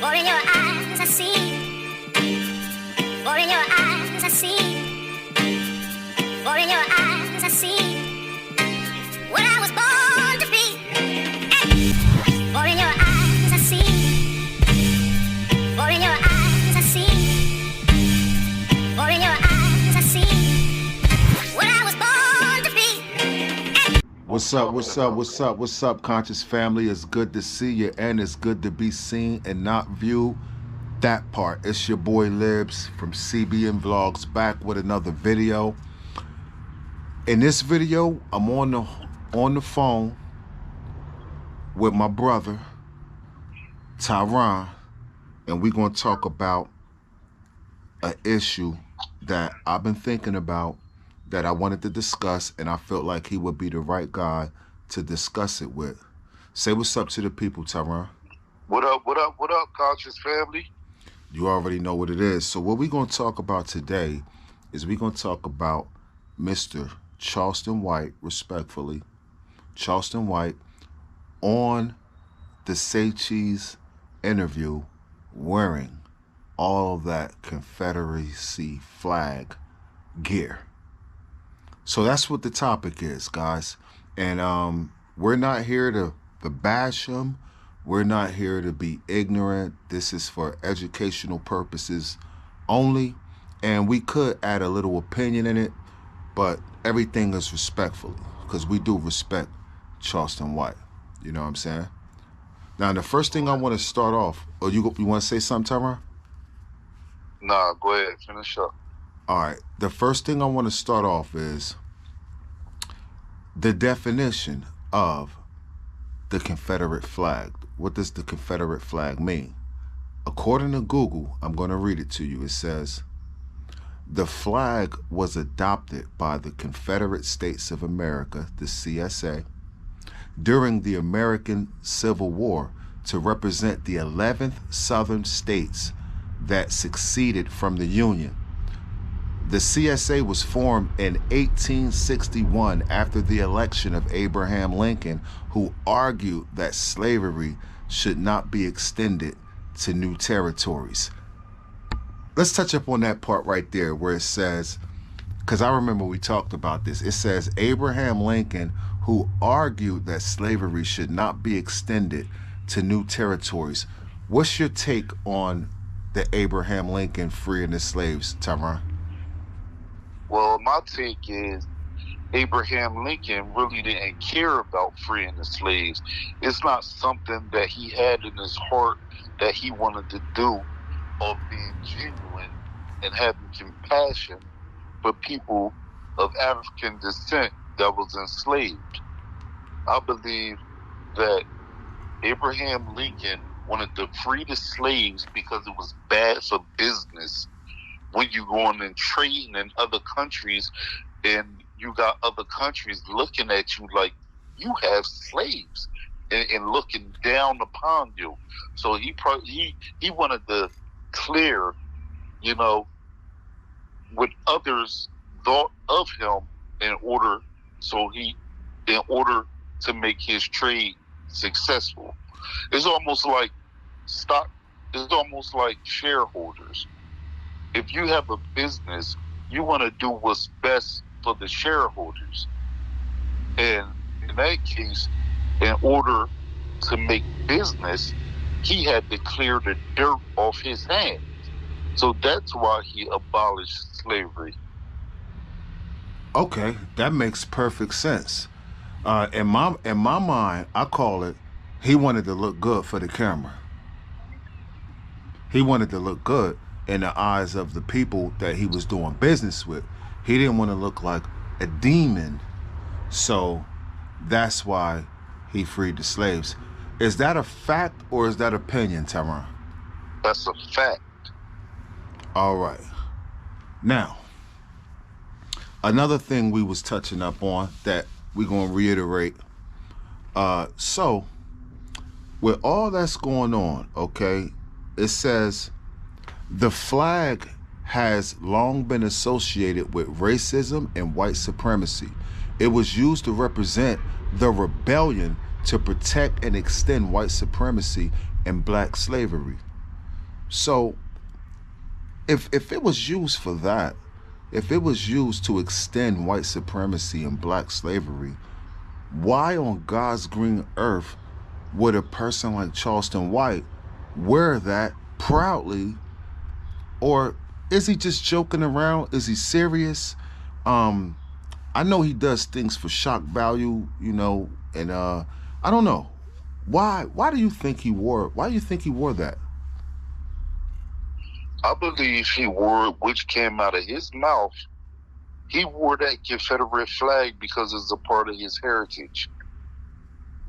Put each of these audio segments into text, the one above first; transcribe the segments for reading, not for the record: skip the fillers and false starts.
For in your eyes I see. For in your eyes I see. For in your eyes I see what I was born to be. For in your eyes I see. For in your eyes I see. For in your eyes I see what I was born to be. What's up, conscious family? It's good to see you, and it's good to be seen and not viewed. That part. It's your boy Libs from CBN Vlogs, back with another video. In this video, I'm on the phone with my brother Tyron, and we're gonna talk about an issue that I've been thinking about, that I wanted to discuss, and I felt like he would be the right guy to discuss it with. Say what's up to the people, Tyron. What up, conscious family? You already know what it is. So what we're going to talk about today is we're going to talk about Mr. Charleston White, respectfully. Charleston White on the Say Cheese interview wearing all that Confederacy flag gear. So that's what the topic is, guys. And we're not here to bash him. We're not here to be ignorant. This is for educational purposes only. And we could add a little opinion in it, but everything is respectful, because we do respect Charleston White. You know what I'm saying? Now, the first thing I want to start off, you want to say something, Tyron? Nah, go ahead, finish up. All right. The first thing I want to start off is the definition of the Confederate flag. What does the Confederate flag mean? According to Google, I'm going to read it to you. It says, the flag was adopted by the Confederate States of America, the CSA, during the American Civil War to represent the 11th Southern states that seceded from the Union. The CSA was formed in 1861 after the election of Abraham Lincoln, who argued that slavery should not be extended to new territories. Let's touch up on that part right there where it says, because I remember we talked about this, it says Abraham Lincoln, who argued that slavery should not be extended to new territories. What's your take on the Abraham Lincoln freeing the slaves, Tyron? Well, my take is Abraham Lincoln really didn't care about freeing the slaves. It's not something that he had in his heart that he wanted to do, of being genuine and having compassion for people of African descent that was enslaved. I believe that Abraham Lincoln wanted to free the slaves because it was bad for business. When you go on and trading in other countries, and you got other countries looking at you like you have slaves and looking down upon you. So he wanted to clear, what others thought of him in order to make his trade successful. It's almost like shareholders. If you have a business, you want to do what's best for the shareholders. And in that case, in order to make business, he had to clear the dirt off his hands. So that's why he abolished slavery. Okay, that makes perfect sense. In my mind, I call it, he wanted to look good for the camera. He wanted to look good in the eyes of the people that he was doing business with. He didn't want to look like a demon. So that's why he freed the slaves. Is that a fact or is that opinion, Tyron? That's a fact. All right. Now, another thing we was touching up on that we're going to reiterate. So with all that's going on, okay, it says the flag has long been associated with racism and white supremacy. It was used to represent the rebellion to protect and extend white supremacy and black slavery. So if it was used for that, if it was used to extend white supremacy and black slavery, why on God's green earth would a person like Charleston White wear that proudly? Or is he just joking around? Is he serious? I know he does things for shock value, and I don't know. Why do you think he wore that? I believe he wore it, which came out of his mouth. He wore that Confederate flag because it's a part of his heritage.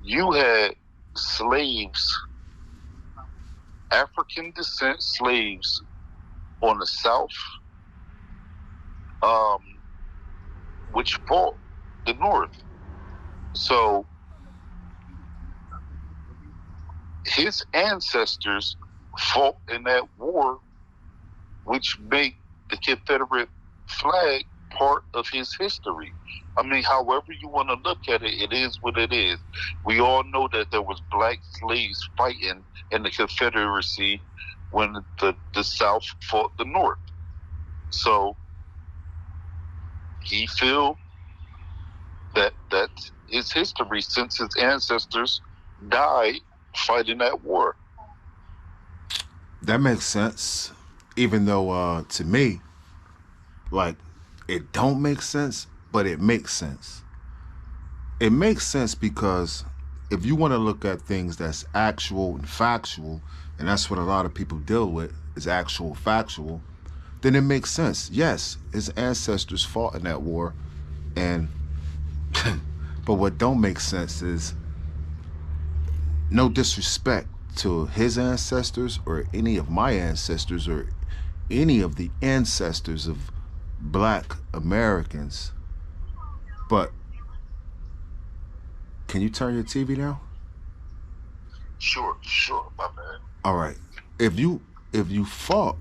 You had slaves, African descent slaves on the South, which fought the North. So his ancestors fought in that war, which made the Confederate flag part of his history. I mean, however you want to look at it, it is what it is. We all know that there was black slaves fighting in the Confederacy when the South fought the North. So he feel that that's his history since his ancestors died fighting that war. That makes sense. Even though to me, like, it don't make sense, but it makes sense. It makes sense because if you want to look at things that's actual and factual, and that's what a lot of people deal with, is actual factual, then it makes sense. Yes, his ancestors fought in that war, and but what don't make sense is, no disrespect to his ancestors or any of my ancestors or any of the ancestors of black Americans, but can you turn your TV down? Sure, my man. All right. If you fought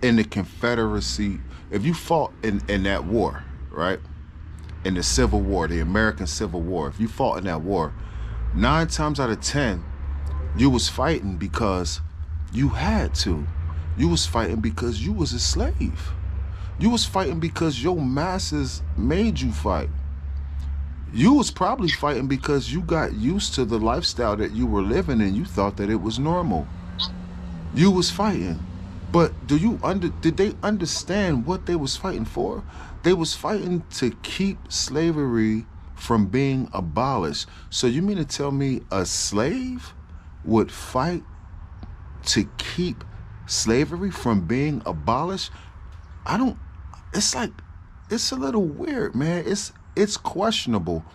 in the Confederacy, if you fought in that war, right? In the Civil War, the American Civil War, if you fought in that war, 9 times out of 10, you was fighting because you had to. You was fighting because you was a slave. You was fighting because your masters made you fight. You was probably fighting because you got used to the lifestyle that you were living and you thought that it was normal. You was fighting. But did they understand what they was fighting for? They was fighting to keep slavery from being abolished. So you mean to tell me a slave would fight to keep slavery from being abolished? It's a little weird, man. It's questionable.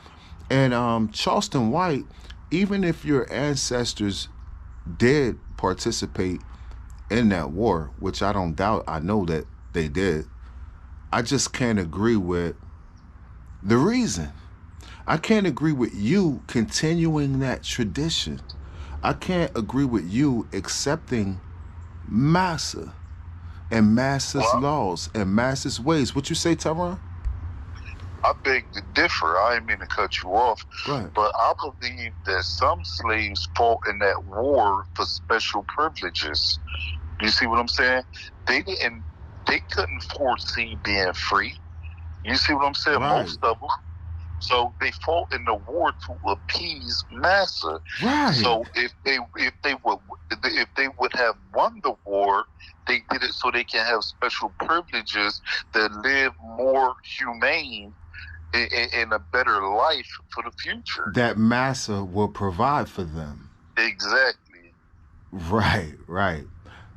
And Charleston White, even if your ancestors did participate in that war, which I don't doubt, I know that they did, I just can't agree with the reason. I can't agree with you continuing that tradition. I can't agree with you accepting massa and massa's laws and massa's ways. What you say, Tyron? I beg to differ. I didn't mean to cut you off, Right. but I believe that some slaves fought in that war for special privileges. You see what I'm saying? They couldn't foresee being free. You see what I'm saying? Right. Most of them. So they fought in the war to appease massa. Right. So if they would have won the war, they did it so they can have special privileges that live more humane in a better life for the future. That massa will provide for them. Exactly. Right.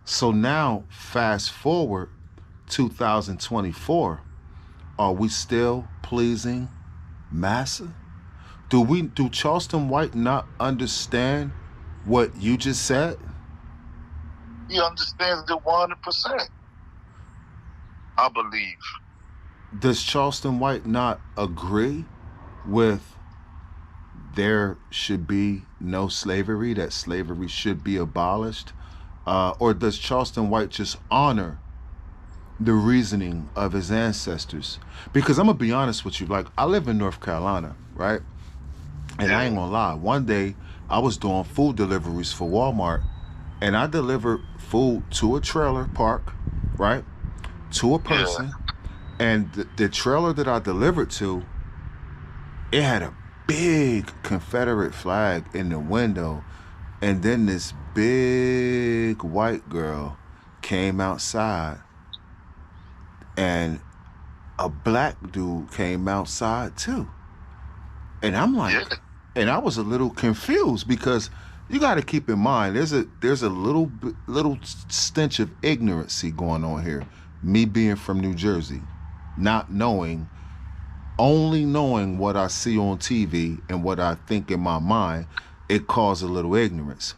So now, fast forward 2024, are we still pleasing massa? Do Charleston White not understand what you just said? He understands it 100%. I believe. Does Charleston White not agree with there should be no slavery, that slavery should be abolished? Or does Charleston White just honor the reasoning of his ancestors? Because I'm going to be honest with you, like, I live in North Carolina, right? And I ain't going to lie. One day, I was doing food deliveries for Walmart, and I delivered food to a trailer park, right? To a Yeah. person. And the trailer that I delivered to, it had a big Confederate flag in the window. And then this big white girl came outside, and a black dude came outside too. And I'm like, Yeah. and I was a little confused because you got to keep in mind there's a little stench of ignorancy going on here. Me being from New Jersey, not knowing, only knowing what I see on TV and what I think in my mind, it caused a little ignorance.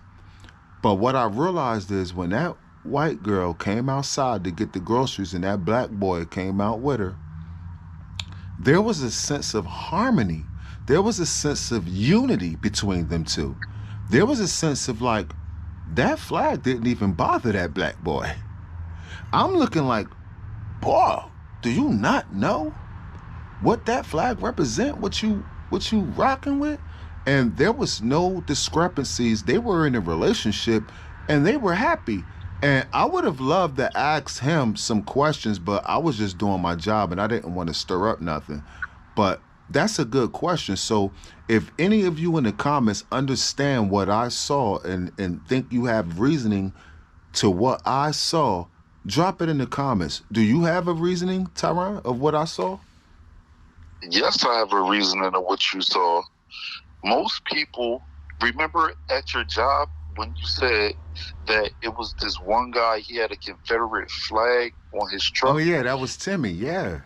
But what I realized is when that white girl came outside to get the groceries and that black boy came out with her, there was a sense of harmony. There was a sense of unity between them two. There was a sense of like, that flag didn't even bother that black boy. I'm looking like, boy, do you not know what that flag represent? What you rocking with? And there was no discrepancies. They were in a relationship and they were happy. And I would have loved to ask him some questions, but I was just doing my job and I didn't want to stir up nothing. But that's a good question. So if any of you in the comments understand what I saw and think you have reasoning to what I saw, drop it in the comments. Do you have a reasoning, Tyron, of what I saw? Yes, I have a reasoning of what you saw. Most people, remember at your job when you said that it was this one guy, he had a Confederate flag on his truck? Oh, yeah, that was Timmy, yeah.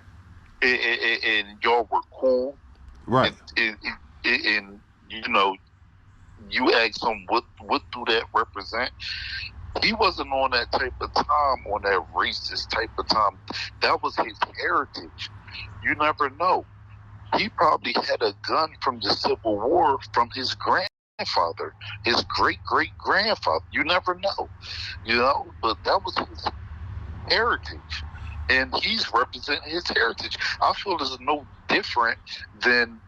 And y'all were cool. Right. And you know, you asked him what do that represent? He wasn't on that type of time, on that racist type of time. That was his heritage. You never know. He probably had a gun from the Civil War from his grandfather, his great-great-grandfather. You never know, but that was his heritage. And he's representing his heritage. I feel it's no different than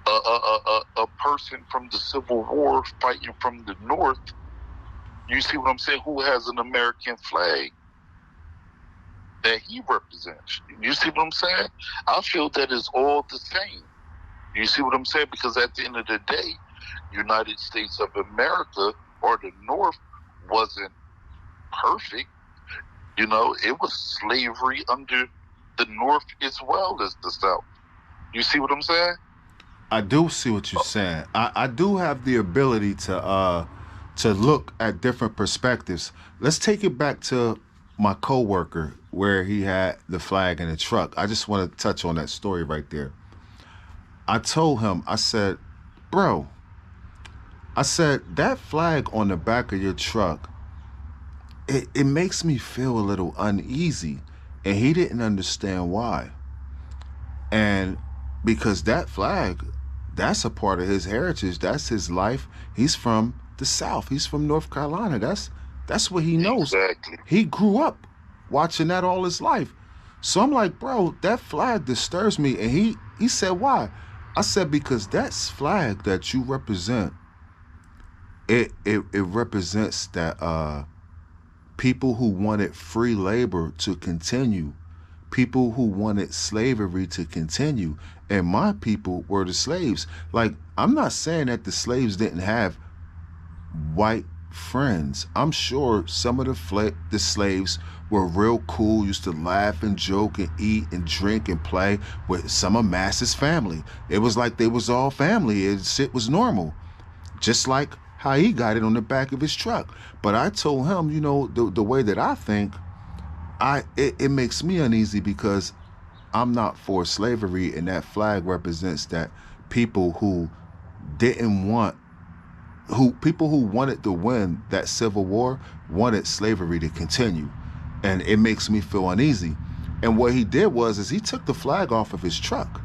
a person from the Civil War fighting from the North. You see what I'm saying? Who has an American flag that he represents? You see what I'm saying? I feel that it's all the same. You see what I'm saying? Because at the end of the day, United States of America or the North wasn't perfect. It was slavery under the North as well as the South. You see what I'm saying? I do see what you're saying. I do have the ability to look at different perspectives. Let's take it back to my coworker where he had the flag in the truck. I just want to touch on that story right there. I told him, I said, bro, I said, that flag on the back of your truck, it makes me feel a little uneasy. And he didn't understand why. And because that flag, that's a part of his heritage. That's his life. He's from the South. He's from North Carolina. That's what he knows. Exactly. He grew up watching that all his life. So I'm like, bro, that flag disturbs me. And he said, why? I said, because that flag that you represent, it represents that people who wanted free labor to continue, people who wanted slavery to continue, and my people were the slaves. Like, I'm not saying that the slaves didn't have white friends. I'm sure some of the slaves were real cool, used to laugh and joke and eat and drink and play with some of Mass's family. It was like they was all family. Shit was normal. Just like how he got it on the back of his truck. But I told him, the way that I think, it makes me uneasy because I'm not for slavery, and that flag represents that people who people who wanted to win that Civil War wanted slavery to continue. And it makes me feel uneasy. And what he did was he took the flag off of his truck.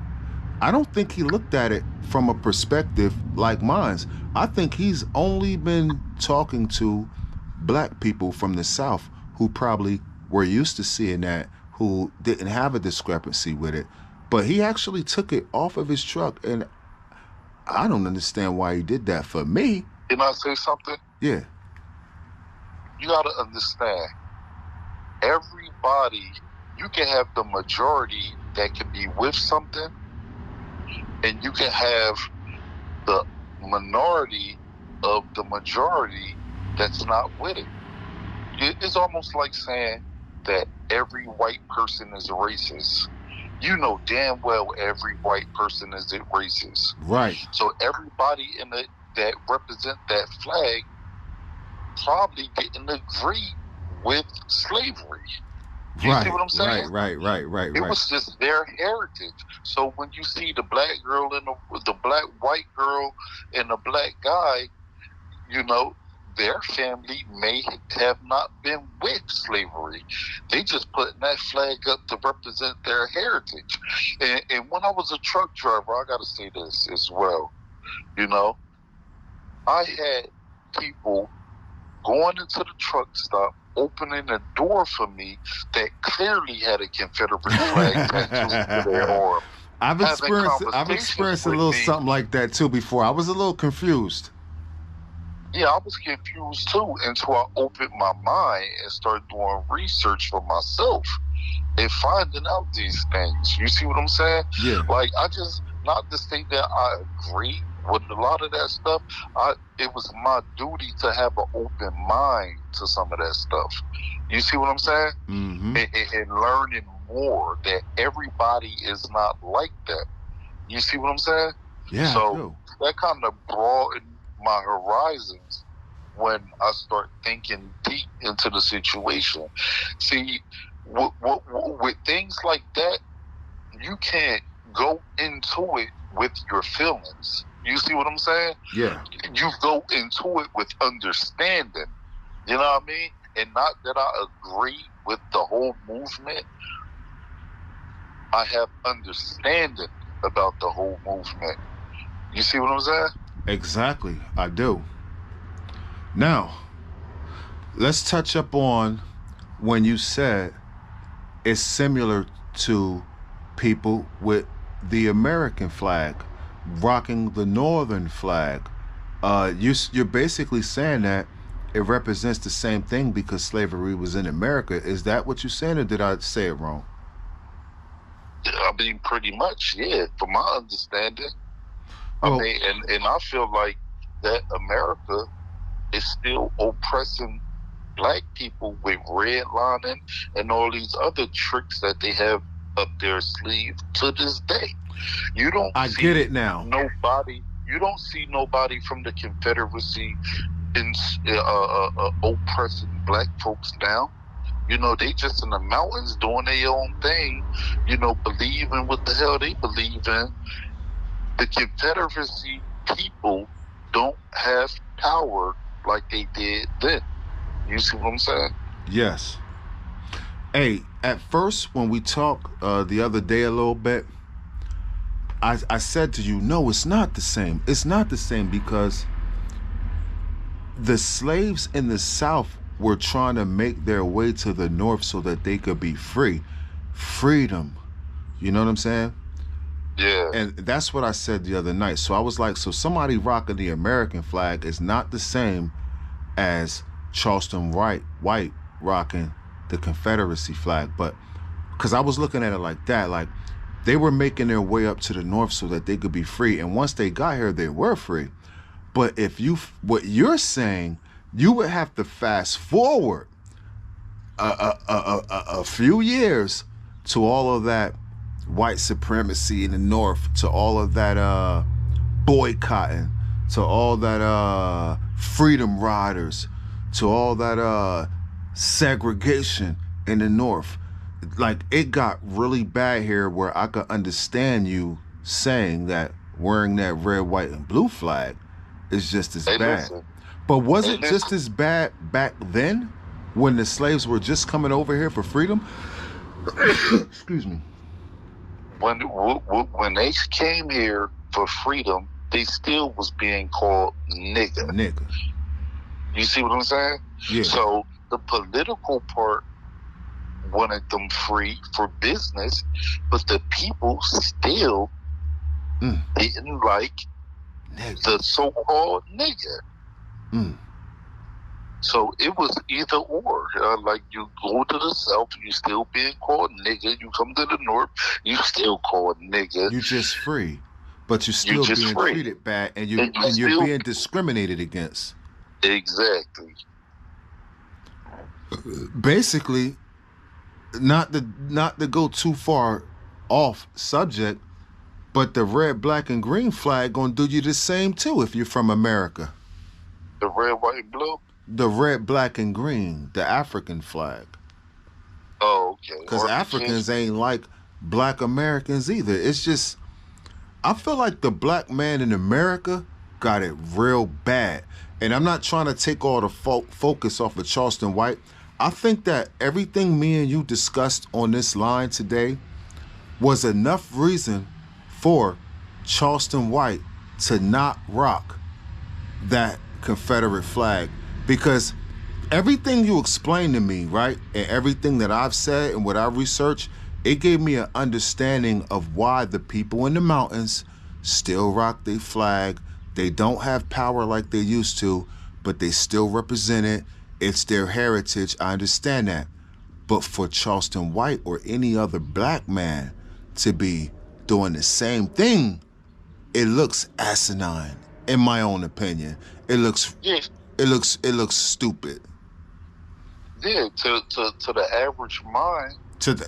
I don't think he looked at it from a perspective like mine. I think he's only been talking to black people from the South who probably were used to seeing that, who didn't have a discrepancy with it. But he actually took it off of his truck, and I don't understand why he did that. For me... Can I say something? Yeah. you got to understand, everybody, you can have the majority that can be with something, and you can have the minority of the majority that's not with it. It's almost like saying that every white person is racist. You know damn well every white person is racist. Right. So everybody that represent that flag probably didn't agree with slavery. You see what I'm saying? Right. It was just their heritage. So when you see the black girl and the black white girl and the black guy, you know, their family may have not been with slavery. They just putting that flag up to represent their heritage. And when I was a truck driver, I got to say this as well. You know, I had people going into the truck stop, opening a door for me that clearly had a Confederate flag tattooed to their arm. I've experienced a little something like that too before. I was a little confused. Yeah, I was confused too until I opened my mind and started doing research for myself and finding out these things. You see what I'm saying? Yeah. Like, I just, not to say that I agree with a lot of that stuff, it was my duty to have an open mind to some of that stuff. You see what I'm saying? Mm-hmm. And learning more that everybody is not like that. You see what I'm saying? Yeah. So that kind of broadened my horizons when I start thinking deep into the situation. See, with things like that, you can't go into it with your feelings. You see what I'm saying? Yeah. You go into it with understanding. You know what I mean? And not that I agree with the whole movement. I have understanding about the whole movement. You see what I'm saying? Exactly, I do. Now, let's touch up on when you said it's similar to people with the American flag, rocking the Northern flag. You're basically saying that it represents the same thing because slavery was in America. Is that what you're saying, or did I say it wrong? I mean, pretty much, yeah, from my understanding. Well, I mean, and I feel like that America is still oppressing black people with redlining and all these other tricks that they have up their sleeve to this day. You don't get it now. You don't see nobody from the Confederacy oppressing black folks now. You know, they just in the mountains doing their own thing, you know, believing what the hell they believe in. The Confederacy people don't have power like they did then. You see what I'm saying? Yes. Hey, at first when we talked the other day a little bit, I said to you, no, it's not the same. It's not the same because the slaves in the South were trying to make their way to the North so that they could be free. Freedom. You know what I'm saying? Yeah. And that's what I said the other night. So I was like, so somebody rocking the American flag is not the same as Charleston White rocking the Confederacy flag. But because I was looking at it like that, like they were making their way up to the North so that they could be free. And once they got here, they were free. But what you're saying, you would have to fast forward a few years to all of that white supremacy in the North, to all of that boycotting, to all that freedom riders, to all that segregation in the North. Like, it got really bad here where I could understand you saying that wearing that red, white, and blue flag is just as bad. Listen. But was it just as bad back then when the slaves were just coming over here for freedom? Excuse me. When they came here for freedom, they still was being called nigga. You see what I'm saying? Yeah. So the political part wanted them free for business, but the people still didn't like the so-called nigga. So it was either or. Like you go to the South, you still being called nigga. You come to the North, you still called nigga. You just free, but you're You still just being free. treated bad, and And you you're still being discriminated against. exactly. Basically, not to go too far off subject, but the red, black, and green flag gonna do you the same too if you're from America. The red, white, and blue. The red, black, and green, the African flag. Oh, okay. Because Africans ain't like black Americans either. It's just, I feel like the black man in America got it real bad. And I'm not trying to take all the focus off of Charleston White. I think that everything me and you discussed on this line today was enough reason for Charleston White to not rock that Confederate flag, because everything you explained to me, right, and everything that I've said and what I researched, it gave me an understanding of why the people in the mountains still rock their flag. They don't have power like they used to, but they still represent it. It's their heritage. I understand that. But for Charleston White or any other black man to be doing the same thing, it looks asinine, in my own opinion. It looks stupid. Yeah, to the average mind.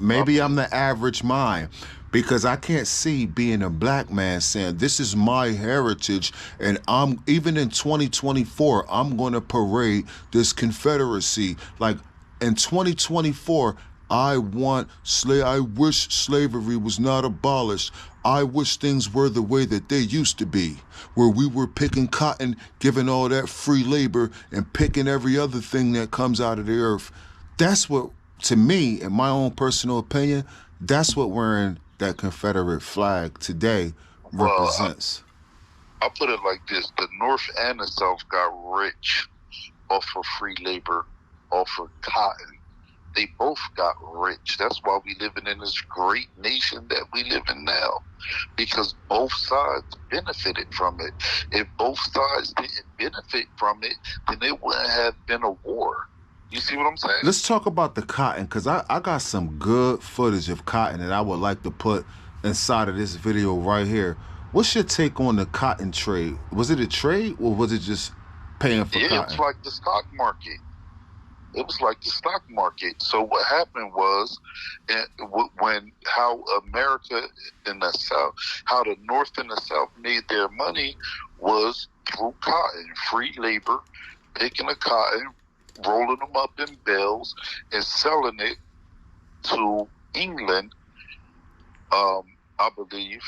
Maybe I'm the average mind, because I can't see being a black man saying this is my heritage, and I'm even in 2024 I'm going to parade this Confederacy. Like in 2024, I wish slavery was not abolished. I wish things were the way that they used to be, where we were picking cotton, giving all that free labor, and picking every other thing that comes out of the earth. That's what, to me, in my own personal opinion, that's what wearing that Confederate flag today represents. I'll put it like this. The North and the South got rich off of free labor, off of cotton. They both got rich. That's why we living in this great nation that we live in now, because both sides benefited from it. If both sides didn't benefit from it, then it wouldn't have been a war. You see what I'm saying? Let's talk about the cotton, because I got some good footage of cotton that I would like to put inside of this video right here. What's your take on the cotton trade? Was it a trade, or was it just paying for cotton? Yeah, it's like the stock market. It was like the stock market. So what happened was, how America and the South, how the North and the South made their money was through cotton, free labor, picking the cotton, rolling them up in bales, and selling it to England, I believe,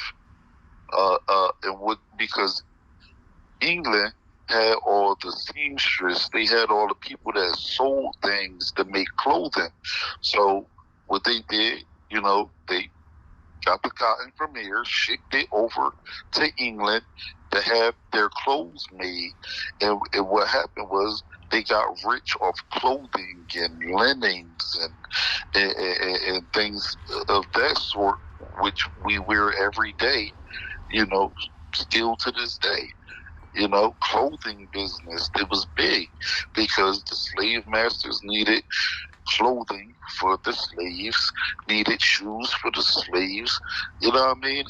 because England had all the seamstress, they had all the people that sold things to make clothing. So what they did, they got the cotton from here, shipped it over to England to have their clothes made. And what happened was they got rich off clothing and linens and things of that sort, which we wear every day, still to this day. Clothing business, it was big because the slave masters needed clothing for the slaves, needed shoes for the slaves, you know what I mean?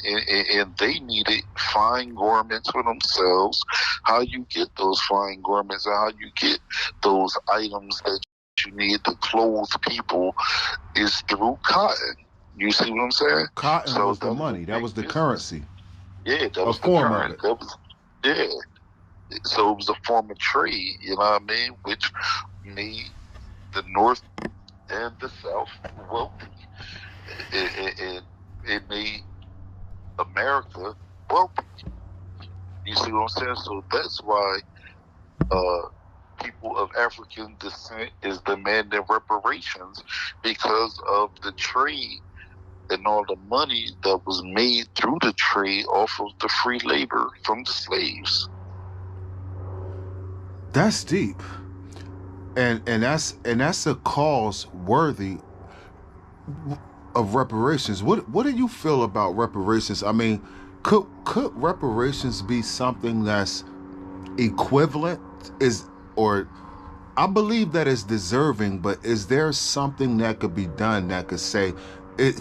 And they needed fine garments for themselves. How you get those fine garments and how you get those items that you need to clothe people is through cotton. You see what I'm saying? Cotton was the money. That was the currency. Yeah, that was the currency. Yeah. So it was a form of trade, you know what I mean, which made the North and the South wealthy. It made America wealthy. You see what I'm saying? So that's why people of African descent is demanding reparations, because of the trade and all the money that was made through the trade off of the free labor from the slaves. That's deep, and that's a cause worthy of reparations. What do you feel about reparations? I mean, could reparations be something that's equivalent, or I believe that it's deserving, but is there something that could be done that could say,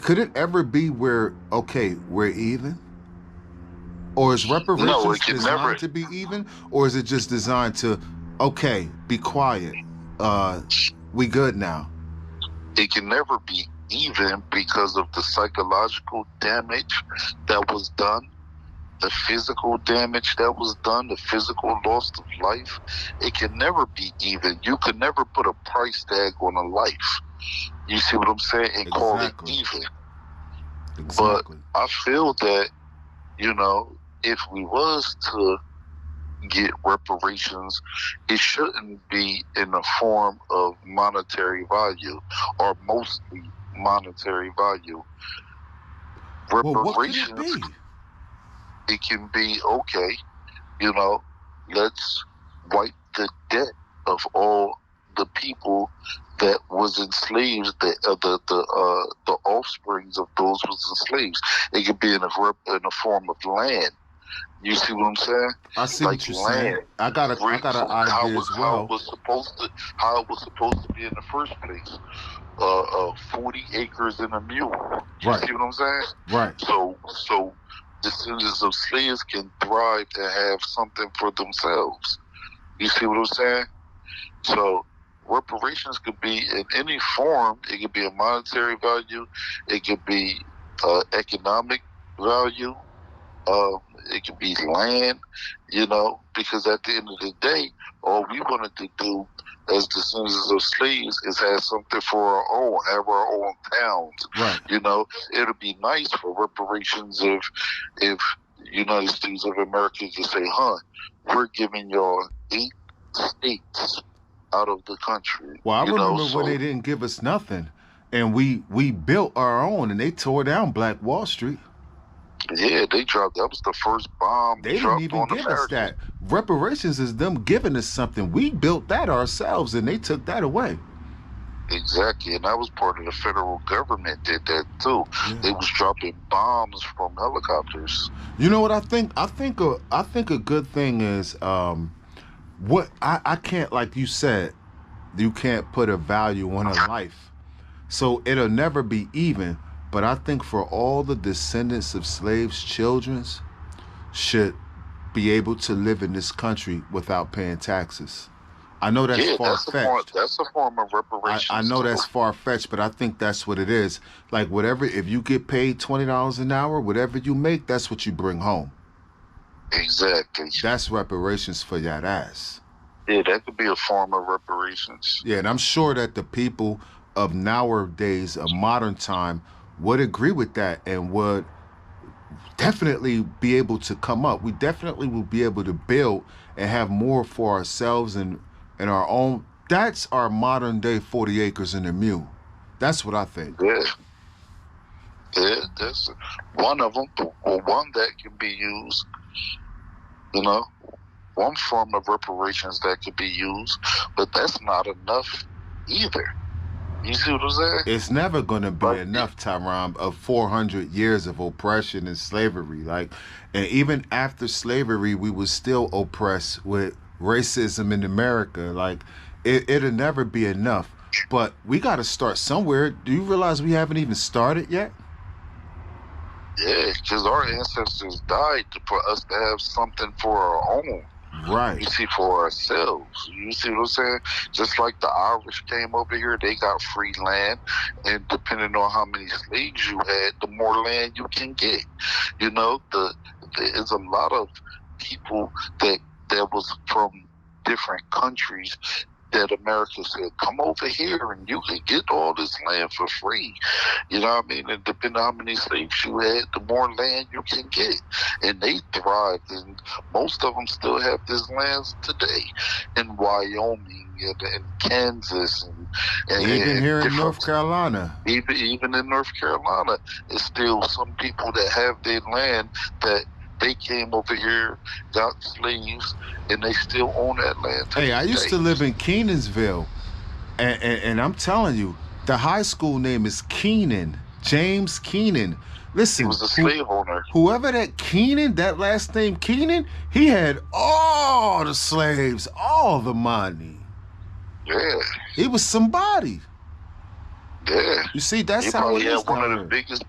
could it ever be where, okay, we're even? Or is No, it reparations can never. designed to be even? Or is it just designed to, okay, be quiet, we good now? It can never be even because of the psychological damage that was done, the physical damage that was done, the physical loss of life. It can never be even. You can never put a price tag on a life. You see what I'm saying? And call it Exactly. even. Exactly. But I feel that, you know, if we was to get reparations, it shouldn't be in the form of monetary value or mostly monetary value. Well, what could it Reparations, be? it can be, okay, you know, let's wipe the debt of all the people that was enslaved, the offsprings of those was enslaved. It could be in a form of land. You see what I'm saying? I see Like what you're land. saying. I got an idea as How well. it was supposed to be in the first place. 40 acres and a mule. You Right. see what I'm saying? Right. So descendants of slaves can thrive and have something for themselves. You see what I'm saying? So reparations could be in any form. It could be a monetary value. It could be economic value. It could be land, you know, because at the end of the day, all we wanted to do as descendants of slaves is have something for our own, have our own towns. Right. You know, it'll be nice for reparations if United States of America could say, we're giving y'all 8 states out of the country. Well, I You know, remember when they didn't give us nothing, and we built our own, and they tore down Black Wall Street. yeah, they dropped. That was the first bomb They didn't dropped even on give us America. that. Reparations is them giving us something. We built that ourselves, and they took that away. Exactly, and that was part of the federal government did that too. Yeah. They was dropping bombs from helicopters. You know what I think? I think a good thing is what I can't, like you said, you can't put a value on a life. So it'll never be even. But I think for all the descendants of slaves' children should be able to live in this country without paying taxes. I know that's Yeah, far-fetched. that's a form of reparations. I know too. that's far-fetched, but I think that's what it is. Like whatever, if you get paid $20 an hour, whatever you make, that's what you bring home. Exactly. That's reparations for that ass. Yeah, that could be a form of reparations. Yeah, and I'm sure that the people of nowadays, of modern time, would agree with that and would definitely be able to come up. We definitely will be able to build and have more for ourselves and our own. That's our modern day 40 acres and a mule. That's what I think. Yeah. Yeah, that's one of them, or one that can be used, you know, one form of reparations that could be used, but that's not enough either. You see what I'm saying? It's never going to be But- enough, Tyron, of 400 years of oppression and slavery. Like, and even after slavery, we were still oppressed with racism in America. Like, it'll never be enough. But we got to start somewhere. Do you realize we haven't even started yet? Yeah, because our ancestors died for us to have something for our own. Right. You see, for ourselves. You see what I'm saying? Just like the Irish came over here, they got free land, and depending on how many slaves you had, the more land you can get. You know, there's a lot of people that was from different countries that America said, come over here and you can get all this land for free. You know what I mean? And depending on how many slaves you had, the more land you can get. And they thrived, and most of them still have this land today in Wyoming and Kansas and Even here in different- North Carolina. Even in North Carolina, it's still some people that have their land that they came over here, got slaves, and they still own that land. Hey, I used to live in Kenansville, and I'm telling you, the high school name is Keenan, James Keenan. Listen, He was a slave owner. whoever that Keenan, that last name Keenan, he had all the slaves, all the money. Yeah, He was somebody. yeah. You see, that's He how probably it is had one down of the here. biggest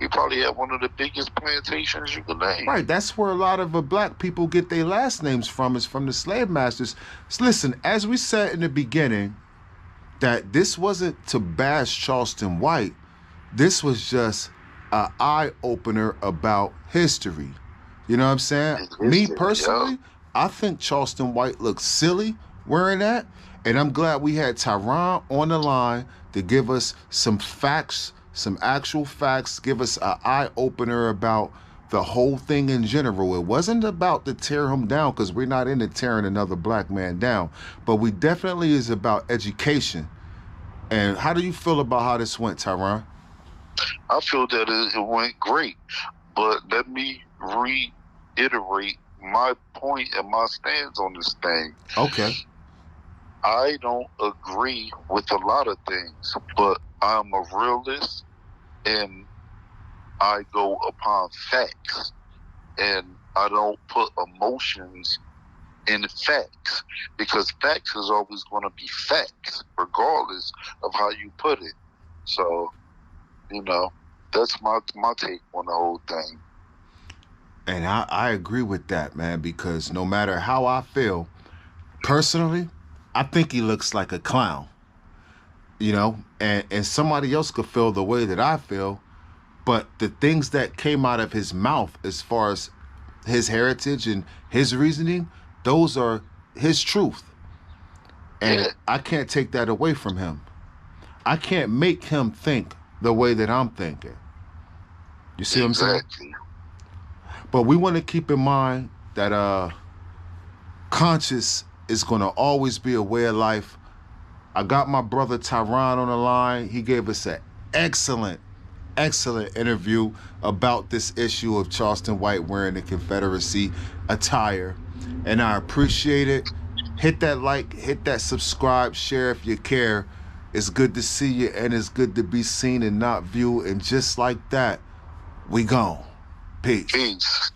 He probably had one of the biggest plantations you could name. Right, that's where a lot of black people get their last names from, is from the slave masters. So listen, as we said in the beginning, that this wasn't to bash Charleston White. This was just an eye opener about history. You know what I'm saying? His Me history, yeah. personally, I think Charleston White looks silly wearing that, and I'm glad we had Tyron on the line to give us some facts, some actual facts, give us an eye opener about the whole thing in general. It wasn't about to tear him down, because we're not into tearing another black man down, but we definitely is about education. And how do you feel about how this went, Tyron? I feel that it went great, but let me reiterate my point and my stance on this thing. Okay. I don't agree with a lot of things, but I'm a realist and I go upon facts, and I don't put emotions in facts, because facts is always going to be facts regardless of how you put it. So, you know, that's my take on the whole thing. And I agree with that, man, because no matter how I feel, personally, I think he looks like a clown. You know, and somebody else could feel the way that I feel, but the things that came out of his mouth as far as his heritage and his reasoning, those are his truth. And Yeah. I can't take that away from him. I can't make him think the way that I'm thinking. You see what I'm saying? Exactly. But we want to keep in mind that conscious is going to always be a way of life. I got my brother Tyron on the line. He gave us an excellent interview about this issue of Charleston White wearing the Confederacy attire. And I appreciate it. Hit that like, hit that subscribe, share if you care. It's good to see you, and it's good to be seen and not viewed. And just like that, we gone. Peace. Peace.